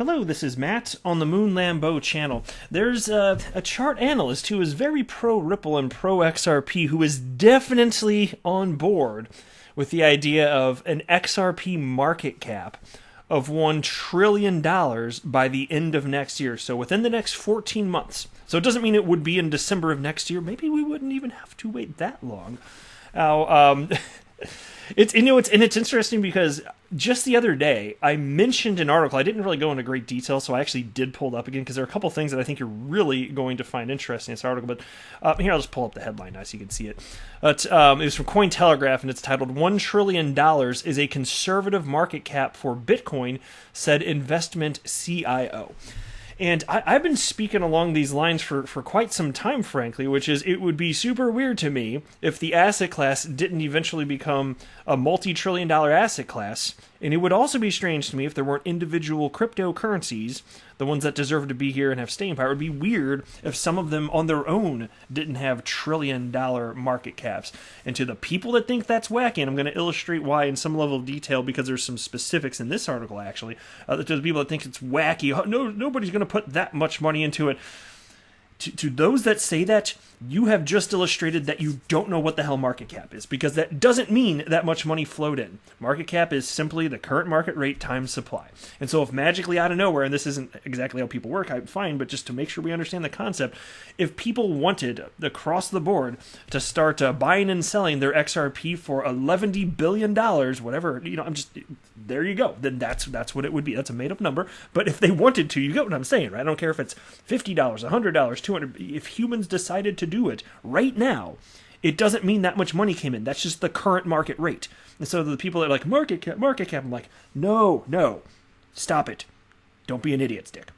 Hello, this is Matt on the Moon Lambeau channel. There's a chart analyst who is very pro-Ripple and pro-XRP who is definitely on board with the idea of an XRP market cap of $1 trillion by the end of next year. So within the next 14 months. So it doesn't mean it would be in December of next year. Maybe we wouldn't even have to wait that long. Now, it's interesting because just the other day I mentioned an article. I didn't really go into great detail, so I actually did pull it up again because there are a couple things that I think you're really going to find interesting in this article. But here, I'll just pull up the headline now so you can see it. It was from Cointelegraph, and it's titled "$1 trillion is a conservative market cap for Bitcoin," said investment CIO. And I've been speaking along these lines for quite some time, frankly, which is it would be super weird to me if the asset class didn't eventually become a multi-trillion-dollar asset class. And it would also be strange to me if there weren't individual cryptocurrencies, the ones that deserve to be here and have staying power. It would be weird if some of them on their own didn't have trillion-dollar market caps. And to the people that think that's wacky, and I'm going to illustrate why in some level of detail because there's some specifics in this article, actually, to the people that think it's wacky, nobody's going to put that much money into it. To those that say that, you have just illustrated that you don't know what the hell market cap is, because that doesn't mean that much money flowed in. Market cap is simply the current market rate times supply. And so if magically out of nowhere, and this isn't exactly how people work, I'm fine, but just to make sure we understand the concept, if people wanted across the board to start buying and selling their XRP for $11 billion, whatever, there you go. Then that's what it would be. That's a made-up number. But if they wanted to, you get what I'm saying, right? I don't care if it's $50, $100, $200. If humans decided to do it right now, it doesn't mean that much money came in. That's just the current market rate. And so the people that are like, market cap, I'm like, no, stop it. Don't be an idiot, Dick.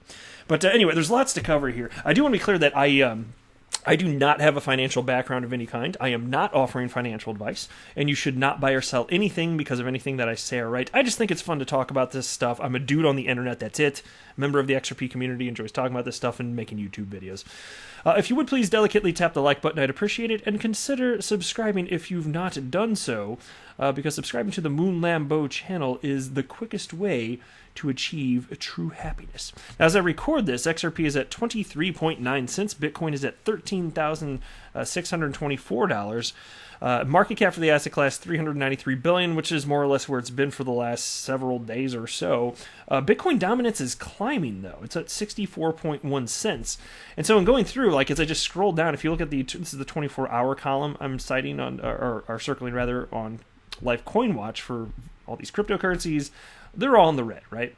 But anyway, there's lots to cover here. I do want to be clear that I do not have a financial background of any kind. I am not offering financial advice, and you should not buy or sell anything because of anything that I say or write. I just think it's fun to talk about this stuff. I'm a dude on the internet, that's it. Member of the XRP community, enjoys talking about this stuff and making YouTube videos. If you would please delicately tap the like button, I'd appreciate it, and consider subscribing if you've not done so, because subscribing to the Moon Lambeau channel is the quickest way to achieve true happiness. Now, as I record this, XRP is at 23.9 cents. Bitcoin is at $13,624. Market cap for the asset class, $393 billion, which is more or less where it's been for the last several days or so. Bitcoin dominance is climbing, though. It's at 64.1 cents. And so in going through, as I just scrolled down, if you look at this is the 24-hour column I'm citing on, or circling rather, on Live Coin Watch for all these cryptocurrencies. They're all in the red, right?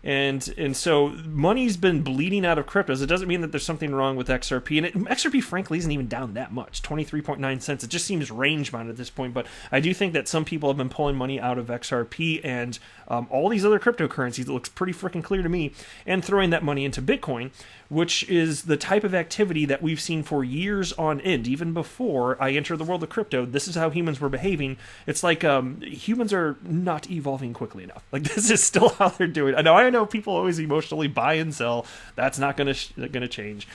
And so money's been bleeding out of cryptos. It doesn't mean that there's something wrong with XRP. And XRP, frankly, isn't even down that much, 23.9 cents. It just seems range-bound at this point. But I do think that some people have been pulling money out of XRP and all these other cryptocurrencies. It looks pretty freaking clear to me. And throwing that money into Bitcoin, which is the type of activity that we've seen for years on end. Even before I entered the world of crypto, this is how humans were behaving. It's like humans are not evolving quickly enough. This is still how they're doing. I know people always emotionally buy and sell. That's not going to change.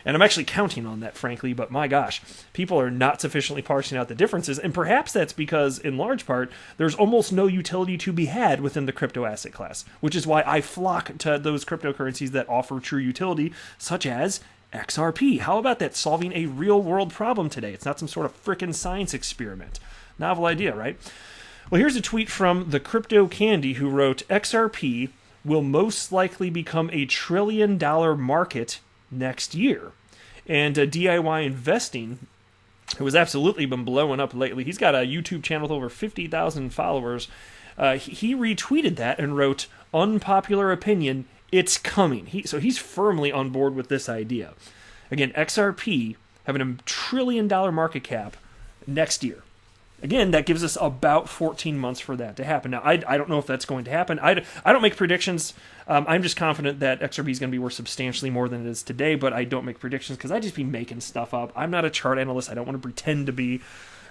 And I'm actually counting on that, frankly, but my gosh, people are not sufficiently parsing out the differences, and perhaps that's because, in large part, there's almost no utility to be had within the crypto asset class, which is why I flock to those cryptocurrencies that offer true utility, such as XRP. How about that, solving a real-world problem today? It's not some sort of frickin' science experiment. Novel idea, right? Well, here's a tweet from the Crypto Candy, who wrote, XRP will most likely become a $1 trillion market next year. And DIY Investing, who has absolutely been blowing up lately, he's got a YouTube channel with over 50,000 followers. He retweeted that and wrote, unpopular opinion, it's coming. So he's firmly on board with this idea. Again, XRP having a $1 trillion market cap next year. Again, that gives us about 14 months for that to happen. Now, I don't know if that's going to happen. I don't make predictions. I'm just confident that XRP is going to be worth substantially more than it is today, but I don't make predictions because I just be making stuff up. I'm not a chart analyst. I don't want to pretend to be,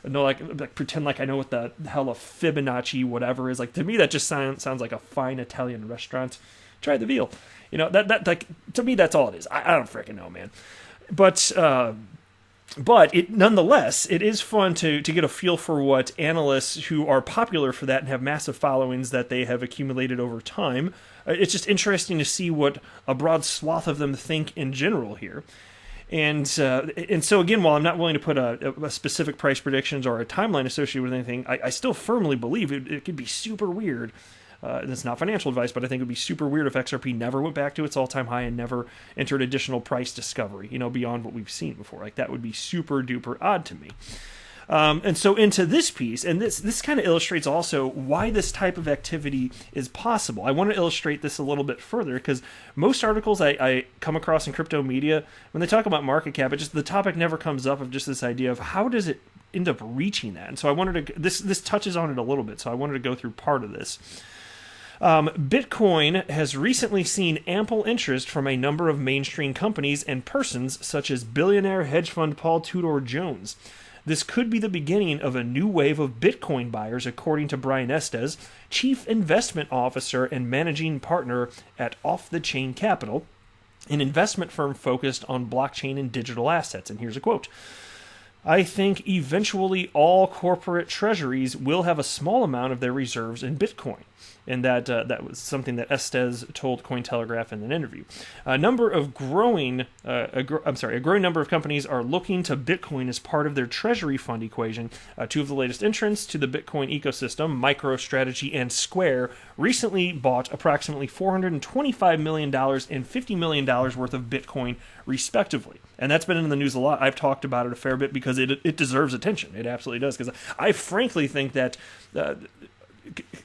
pretend like I know what the hell a Fibonacci whatever is. To me, that just sounds like a fine Italian restaurant. Try the veal. To me, that's all it is. I don't freaking know, man. But nonetheless, it is fun to get a feel for what analysts who are popular for that and have massive followings that they have accumulated over time it's just interesting to see what a broad swath of them think in general here. And so again, while I'm not willing to put a specific price predictions or a timeline associated with anything, I still firmly believe it could be super weird. It's not financial advice, but I think it would be super weird if XRP never went back to its all-time high and never entered additional price discovery, beyond what we've seen before. Like, that would be super duper odd to me. And so into this piece, and this kind of illustrates also why this type of activity is possible. I want to illustrate this a little bit further, because most articles I come across in crypto media, when they talk about market cap, the topic never comes up of just this idea of how does it end up reaching that. And so I wanted to, this touches on it a little bit, so I wanted to go through part of this. Bitcoin has recently seen ample interest from a number of mainstream companies and persons, such as billionaire hedge fund Paul Tudor Jones. This could be the beginning of a new wave of Bitcoin buyers, according to Brian Estes, Chief Investment Officer and Managing Partner at Off the Chain Capital, an investment firm focused on blockchain and digital assets. And here's a quote. I think eventually all corporate treasuries will have a small amount of their reserves in Bitcoin. And that was something that Estes told Cointelegraph in an interview. A growing number of companies are looking to Bitcoin as part of their treasury fund equation. Two of the latest entrants to the Bitcoin ecosystem, MicroStrategy and Square, recently bought approximately $425 million and $50 million worth of Bitcoin, respectively. And that's been in the news a lot. I've talked about it a fair bit because it deserves attention. It absolutely does. Because I frankly think that...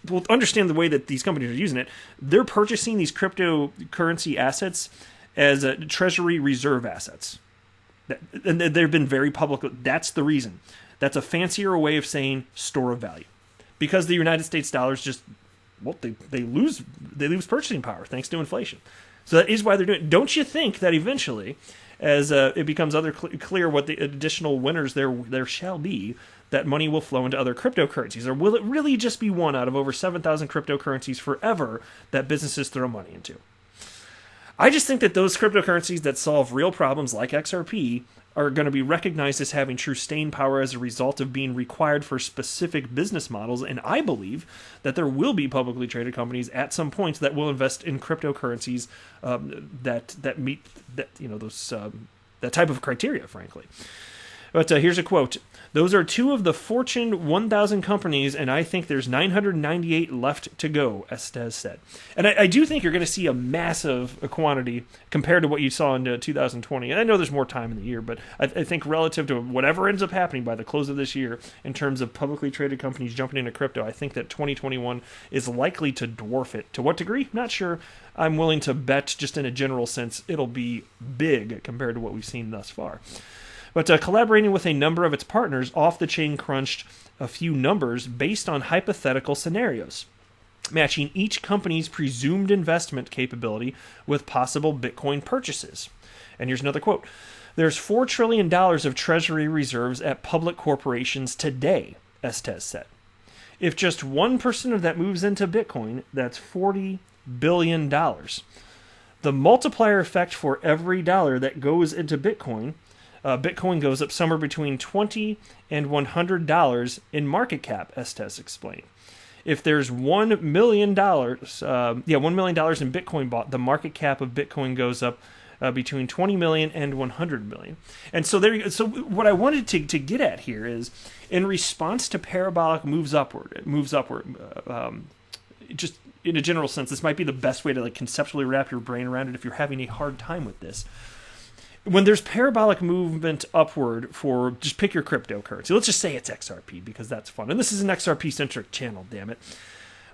We'll understand the way that these companies are using it. They're purchasing these cryptocurrency assets as treasury reserve assets. And they've been very public. That's the reason. That's a fancier way of saying store of value. Because the United States dollar is just, they lose purchasing power thanks to inflation. So that is why they're doing it. Don't you think that eventually, as it becomes clear what the additional winners there shall be, that money will flow into other cryptocurrencies? Or will it really just be one out of over 7,000 cryptocurrencies forever that businesses throw money into? I just think that those cryptocurrencies that solve real problems like XRP are going to be recognized as having true staying power as a result of being required for specific business models. And I believe that there will be publicly traded companies at some point that will invest in cryptocurrencies that meet that type of criteria, frankly. But here's a quote. Those are two of the Fortune 1000 companies, and I think there's 998 left to go, Estes said. And I do think you're going to see a massive quantity compared to what you saw in 2020. And I know there's more time in the year, but I think relative to whatever ends up happening by the close of this year in terms of publicly traded companies jumping into crypto, I think that 2021 is likely to dwarf it. To what degree? Not sure. I'm willing to bet, just in a general sense, it'll be big compared to what we've seen thus far. But collaborating with a number of its partners, Off the Chain crunched a few numbers based on hypothetical scenarios, matching each company's presumed investment capability with possible Bitcoin purchases. And here's another quote. There's $4 trillion of treasury reserves at public corporations today, Estes said. If just 1% of that moves into Bitcoin, that's $40 billion. The multiplier effect for every dollar that goes into Bitcoin goes up somewhere between $20 and $100 in market cap, Estes explained. If there's $1 million, $1 million in Bitcoin bought, the market cap of Bitcoin goes up between 20 million and 100 million. And so so what I wanted to get at here is, in response to parabolic moves upward, just in a general sense, this might be the best way to conceptually wrap your brain around it if you're having a hard time with this. When there's parabolic movement upward for, just pick your cryptocurrency. Let's just say it's XRP because that's fun. And this is an XRP-centric channel, damn it.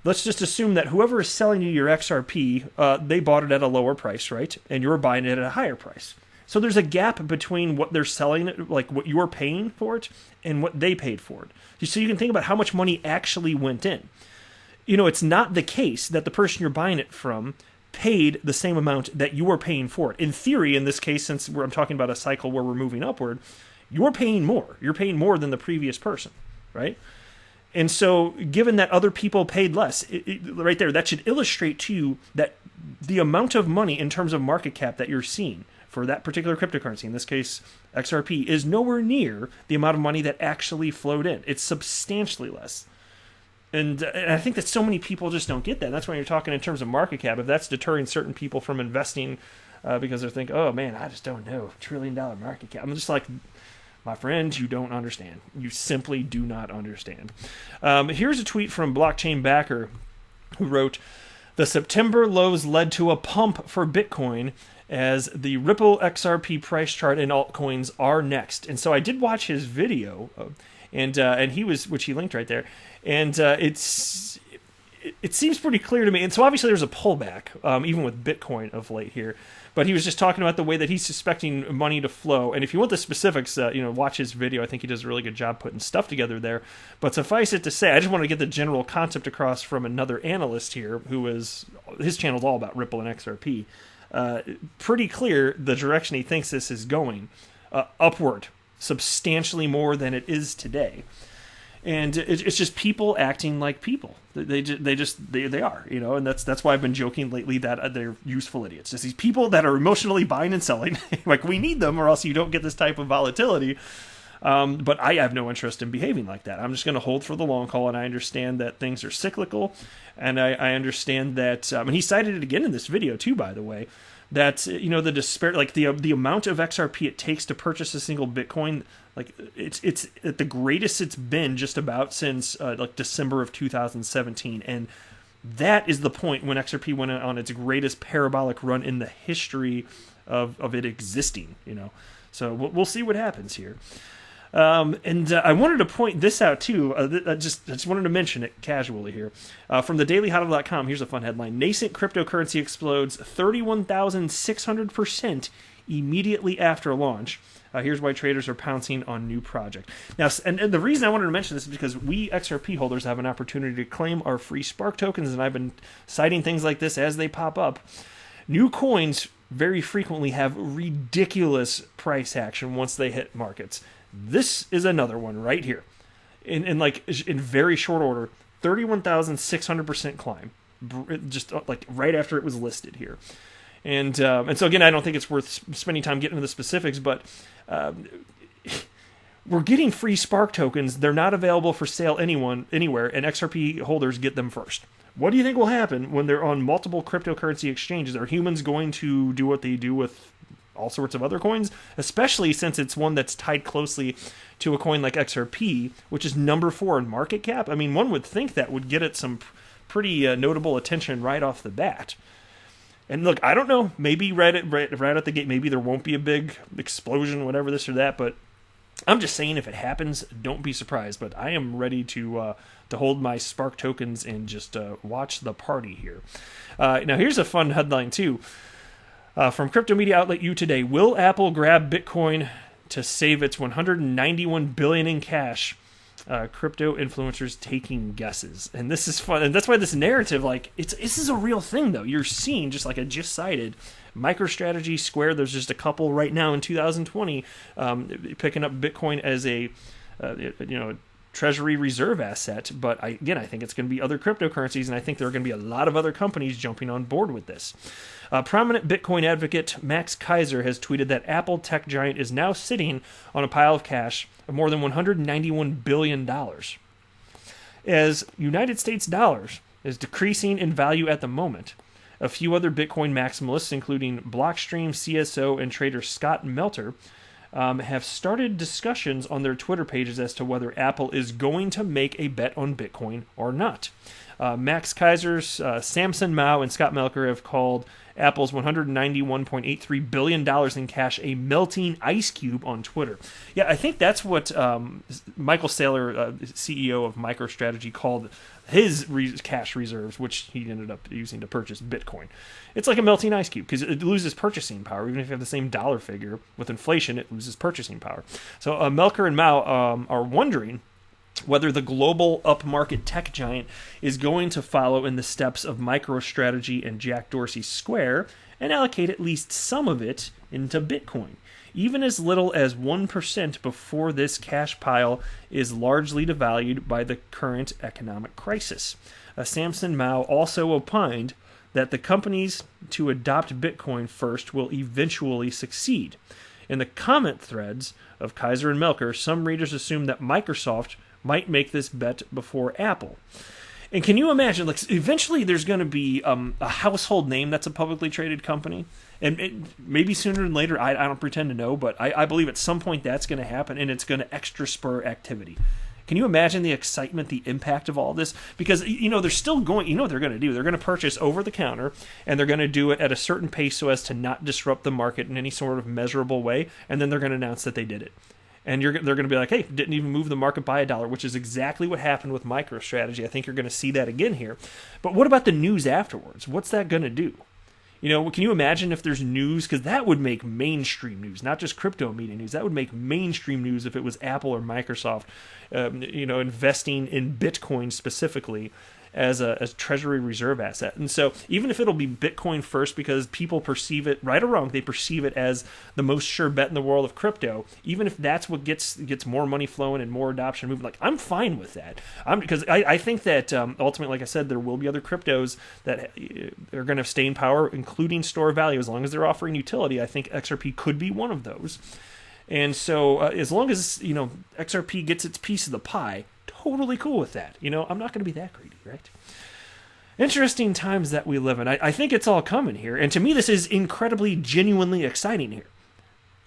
Let's just assume that whoever is selling you your XRP, they bought it at a lower price, right? And you're buying it at a higher price. So there's a gap between what they're selling it, like what you're paying for it, and what they paid for it. So you can think about how much money actually went in. It's not the case that the person you're buying it from paid the same amount that you are paying for it. In theory, in this case, since I'm talking about a cycle where we're moving upward, you're paying more. You're paying more than the previous person, right? And so given that other people paid less, right there, that should illustrate to you that the amount of money in terms of market cap that you're seeing for that particular cryptocurrency, in this case XRP, is nowhere near the amount of money that actually flowed in. It's substantially less. And I think that so many people just don't get that. That's when you're talking in terms of market cap. If that's deterring certain people from investing because they're thinking, oh man, I just don't know, $1 trillion market cap. I'm just like, my friend, you don't understand. You simply do not understand. Here's a tweet from Blockchain Backer who wrote, the September lows led to a pump for Bitcoin as the Ripple XRP price chart and altcoins are next. And so I did watch his video, and he was, which he linked right there, and it seems pretty clear to me. And so obviously there's a pullback, even with Bitcoin of late here. But he was just talking about the way that he's suspecting money to flow. And if you want the specifics, watch his video. I think he does a really good job putting stuff together there. But suffice it to say, I just want to get the general concept across from another analyst here, his channel's all about Ripple and XRP. Pretty clear the direction he thinks this is going, upward, substantially more than it is today. And it's just people acting like people. They are, and that's why I've been joking lately that they're useful idiots. Just these people that are emotionally buying and selling, like we need them, or else you don't get this type of volatility. But I have no interest in behaving like that. I'm just going to hold for the long haul, and I understand that things are cyclical, and I understand that. And he cited it again in this video too, by the way. That the despair, like the amount of XRP it takes to purchase a single Bitcoin, like it's at the greatest it's been just about since like December of 2017, and that is the point when XRP went on its greatest parabolic run in the history of it existing. So we'll see what happens here. And I wanted to point this out too. I just wanted to mention it casually here. From the dailyhodl.com, here's a fun headline. Nascent cryptocurrency explodes 31,600% immediately after launch. Here's why traders are pouncing on new project. Now, and the reason I wanted to mention this is because we XRP holders have an opportunity to claim our free Spark tokens, and I've been citing things like this as they pop up. New coins very frequently have ridiculous price action once they hit markets. This is another one right here. In very short order, 31,600% climb. Just like right after it was listed here. And so again, I don't think it's worth spending time getting into the specifics, but we're getting free Spark tokens. They're not available for sale anywhere, and XRP holders get them first. What do you think will happen when they're on multiple cryptocurrency exchanges? Are humans going to do what they do with all sorts of other coins, especially since it's one that's tied closely to a coin like XRP, which is number 4 in market cap? I mean, one would think that would get it some pretty notable attention right off the bat. And look, I don't know, maybe right at the gate, maybe there won't be a big explosion, whatever, this or that, but I'm just saying if it happens, don't be surprised. But I am ready to hold my Spark tokens and just watch the party here. Now, here's a fun headline, too. From crypto media outlet U Today, will Apple grab Bitcoin to save its $191 billion in cash? Crypto influencers taking guesses, and this is fun, and that's why this narrative, this is a real thing though. You're seeing, just like I just cited, MicroStrategy, Square. There's just a couple right now in 2020 picking up Bitcoin as a treasury reserve asset. But I think it's going to be other cryptocurrencies, and I think there are going to be a lot of other companies jumping on board with this. Prominent Bitcoin advocate Max Keiser has tweeted that Apple tech giant is now sitting on a pile of cash of more than $191 billion. As United States dollars is decreasing in value at the moment, a few other Bitcoin maximalists, including Blockstream, CSO, and trader Scott Melter, have started discussions on their Twitter pages as to whether Apple is going to make a bet on Bitcoin or not. Max Keiser's Samson Mao and Scott Melker have called Apple's $191.83 billion in cash a melting ice cube on Twitter. Yeah, I think that's what Michael Saylor, CEO of MicroStrategy, called his cash reserves, which he ended up using to purchase Bitcoin. It's like a melting ice cube because it loses purchasing power. Even if you have the same dollar figure, with inflation, it loses purchasing power. So Melker and Mao are wondering whether the global upmarket tech giant is going to follow in the steps of MicroStrategy and Jack Dorsey's Square and allocate at least some of it into Bitcoin. Even as little as 1% before this cash pile is largely devalued by the current economic crisis. Samson Mao also opined that the companies to adopt Bitcoin first will eventually succeed. In the comment threads of Keiser and Melker, some readers assume that Microsoft might make this bet before Apple. And can you imagine, like, eventually there's going to be a household name that's a publicly traded company, and maybe sooner than later. I don't pretend to know, but I believe at some point that's going to happen, and it's going to extra spur activity. Can you imagine the excitement, the impact of all this? Because, they're still going, what they're going to do? They're going to purchase over the counter, and they're going to do it at a certain pace so as to not disrupt the market in any sort of measurable way, and then they're going to announce that they did it. And they're going to be like, hey, didn't even move the market by $1, which is exactly what happened with MicroStrategy. I think you're going to see that again here. But what about the news afterwards? What's that going to do? Can you imagine if there's news? Because that would make mainstream news, not just crypto media news. That would make mainstream news if it was Apple or Microsoft, investing in Bitcoin specifically as a treasury reserve asset. And so even if it'll be Bitcoin first because people perceive it, right or wrong, they perceive it as the most sure bet in the world of crypto, even if that's what gets more money flowing and more adoption movement, like, I'm fine with that. Because I think that ultimately, like I said, there will be other cryptos that are going to stay in power, including store value, as long as they're offering utility. I think XRP could be one of those. And so as long as, XRP gets its piece of the pie, totally cool with that. I'm not going to be that greedy, right? Interesting times that we live in. I think it's all coming here. And to me, this is incredibly, genuinely exciting here.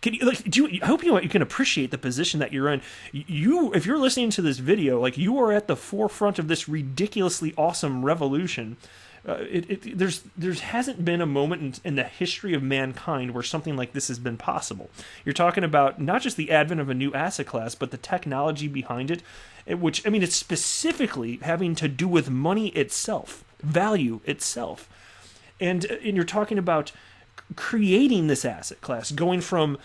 I hope you can appreciate the position that you're in. If you're listening to this video, like, you are at the forefront of this ridiculously awesome revolution. There hasn't been a moment in the history of mankind where something like this has been possible. You're talking about not just the advent of a new asset class, but the technology behind it, which, it's specifically having to do with money itself, value itself. And you're talking about creating this asset class, going from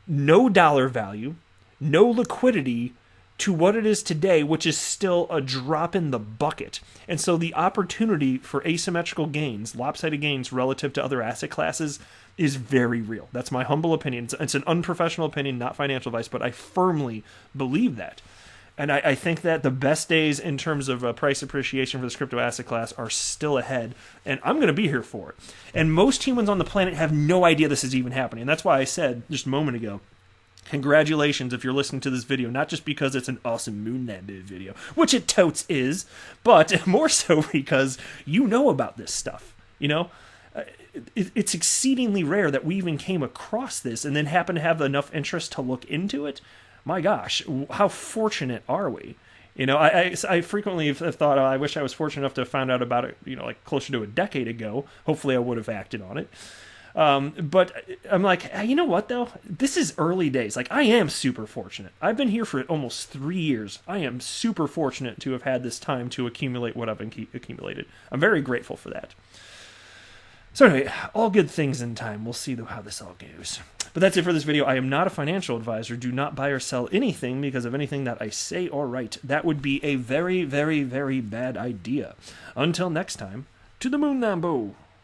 no dollar value, no liquidity, to what it is today, which is still a drop in the bucket. And so the opportunity for asymmetrical gains, lopsided gains relative to other asset classes, is very real. That's my humble opinion. It's an unprofessional opinion, not financial advice, but I firmly believe that. And I think that the best days in terms of price appreciation for this crypto asset class are still ahead, and I'm going to be here for it. And most humans on the planet have no idea this is even happening. And that's why I said just a moment ago, congratulations if you're listening to this video, not just because it's an awesome moon landing video, which it totes is, but more so because you know about this stuff. It's exceedingly rare that we even came across this and then happen to have enough interest to look into it. My gosh, how fortunate are we? I frequently have thought, I wish I was fortunate enough to have found out about it, like closer to a decade ago. Hopefully I would have acted on it. But I'm like, hey, you know what, though? This is early days. Like, I am super fortunate. I've been here for almost 3 years. I am super fortunate to have had this time to accumulate what I've accumulated. I'm very grateful for that. So anyway, all good things in time. We'll see how this all goes. But that's it for this video. I am not a financial advisor. Do not buy or sell anything because of anything that I say or write. That would be a very, very, very bad idea. Until next time, to the moon, Lambo.